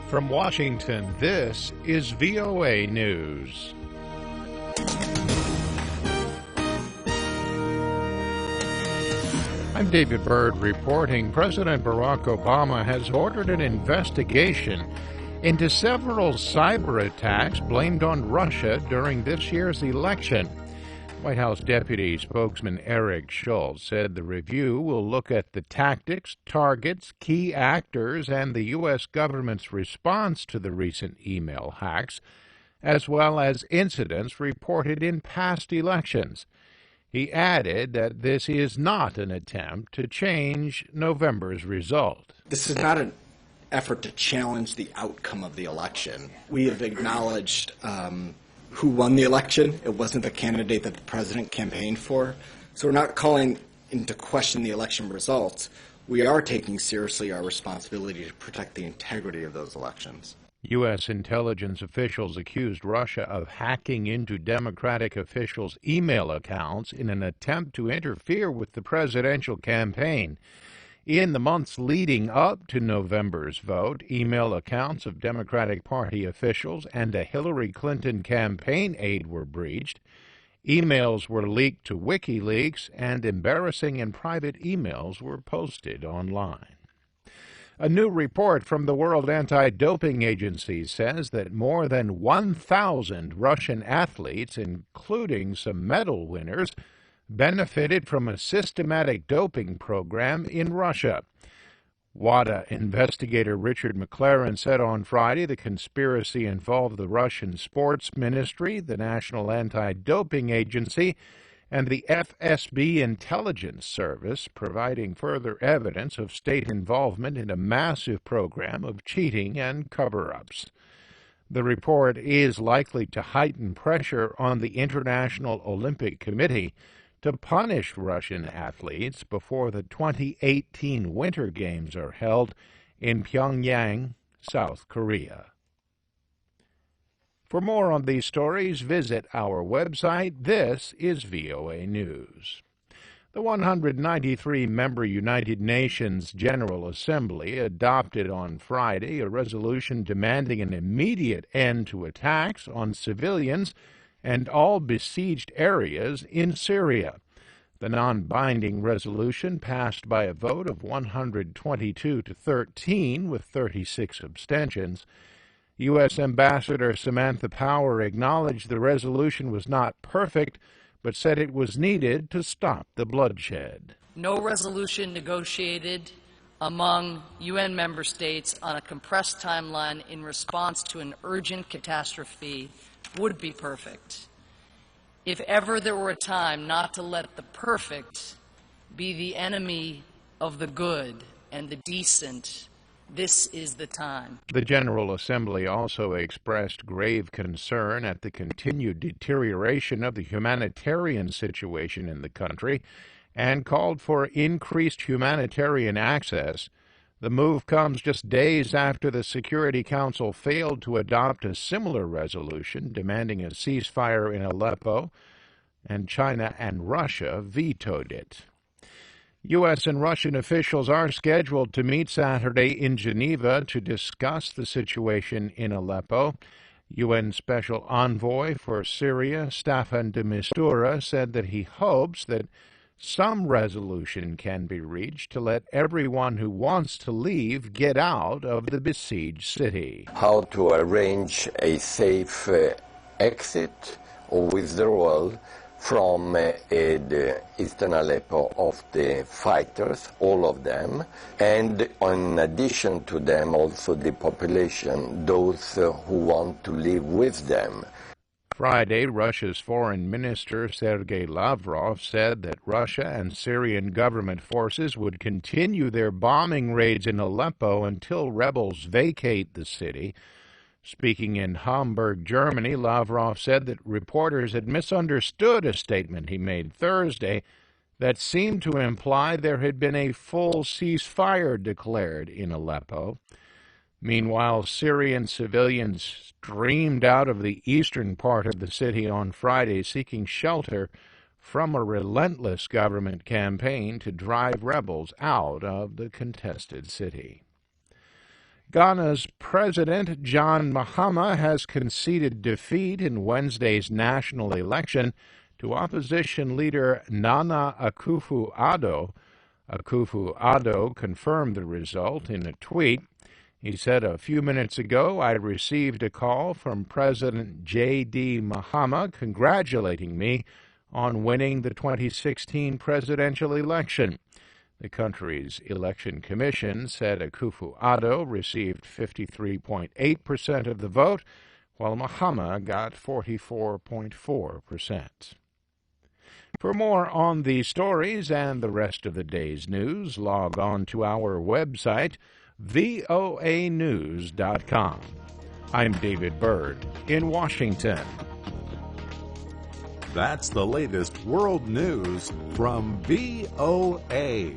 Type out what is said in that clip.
From Washington, this is VOA News. I'm David Byrd reporting. President Barack Obama has ordered an investigation into several cyber attacks blamed on Russia during this year's election. White House Deputy Spokesman Eric Schultz said the review will look at the tactics, targets, key actors, and the U.S. government's response to the recent email hacks, as well as incidents reported in past elections. He added that this is not an attempt to change November's result. This is not an effort to challenge the outcome of the election. We have acknowledged who won the election. It wasn't the candidate that the president campaigned for. So we're not calling into question the election results. We are taking seriously our responsibility to protect the integrity of those elections. U.S. intelligence officials accused Russia of hacking into Democratic officials' email accounts in an attempt to interfere with the presidential campaign. In the months leading up to November's vote, email accounts of Democratic Party officials and a Hillary Clinton campaign aide were breached. Emails were leaked to WikiLeaks, and embarrassing and private emails were posted online. A new report from the World Anti-Doping Agency says that more than 1,000 Russian athletes, including some medal winners, benefited from a systematic doping program in Russia. WADA investigator Richard McLaren said on Friday the conspiracy involved the Russian Sports Ministry, the National Anti-Doping Agency, and the FSB Intelligence Service, providing further evidence of state involvement in a massive program of cheating and cover-ups. The report is likely to heighten pressure on the International Olympic Committee to punish Russian athletes before the 2018 Winter Games are held in Pyongyang, South Korea. For more on these stories, visit our website. This is VOA News. The 193-member United Nations General Assembly adopted on Friday a resolution demanding an immediate end to attacks on civilians and all besieged areas in Syria. The non-binding resolution passed by a vote of 122 to 13 with 36 abstentions. U.S. Ambassador Samantha Power acknowledged the resolution was not perfect, but said it was needed to stop the bloodshed. No resolution negotiated among UN member states on a compressed timeline in response to an urgent catastrophe would be perfect. If ever there were a time not to let the perfect be the enemy of the good and the decent, this is the time. The General Assembly also expressed grave concern at the continued deterioration of the humanitarian situation in the country and called for increased humanitarian access. The move comes just days after the Security Council failed to adopt a similar resolution demanding a ceasefire in Aleppo, and China and Russia vetoed it. U.S. and Russian officials are scheduled to meet Saturday in Geneva to discuss the situation in Aleppo. UN Special Envoy for Syria, Staffan de Mistura, said that he hopes that some resolution can be reached to let everyone who wants to leave get out of the besieged city. How to arrange a safe exit or withdrawal from the eastern Aleppo of the fighters, all of them, and in addition to them also the population, those who want to live with them. Friday, Russia's Foreign Minister Sergei Lavrov said that Russia and Syrian government forces would continue their bombing raids in Aleppo until rebels vacate the city. Speaking in Hamburg, Germany, Lavrov said that reporters had misunderstood a statement he made Thursday that seemed to imply there had been a full ceasefire declared in Aleppo. Meanwhile, Syrian civilians streamed out of the eastern part of the city on Friday seeking shelter from a relentless government campaign to drive rebels out of the contested city. Ghana's President John Mahama has conceded defeat in Wednesday's national election to opposition leader Nana Akufo-Addo. Akufo-Addo confirmed the result in a tweet. He said, "A few minutes ago, I received a call from President J.D. Mahama congratulating me on winning the 2016 presidential election." The country's election commission said Akufo-Addo received 53.8% of the vote, while Mahama got 44.4%. For more on these stories and the rest of the day's news, log on to our website, voanews.com. I'm David Byrd in Washington. That's the latest world news from VOA.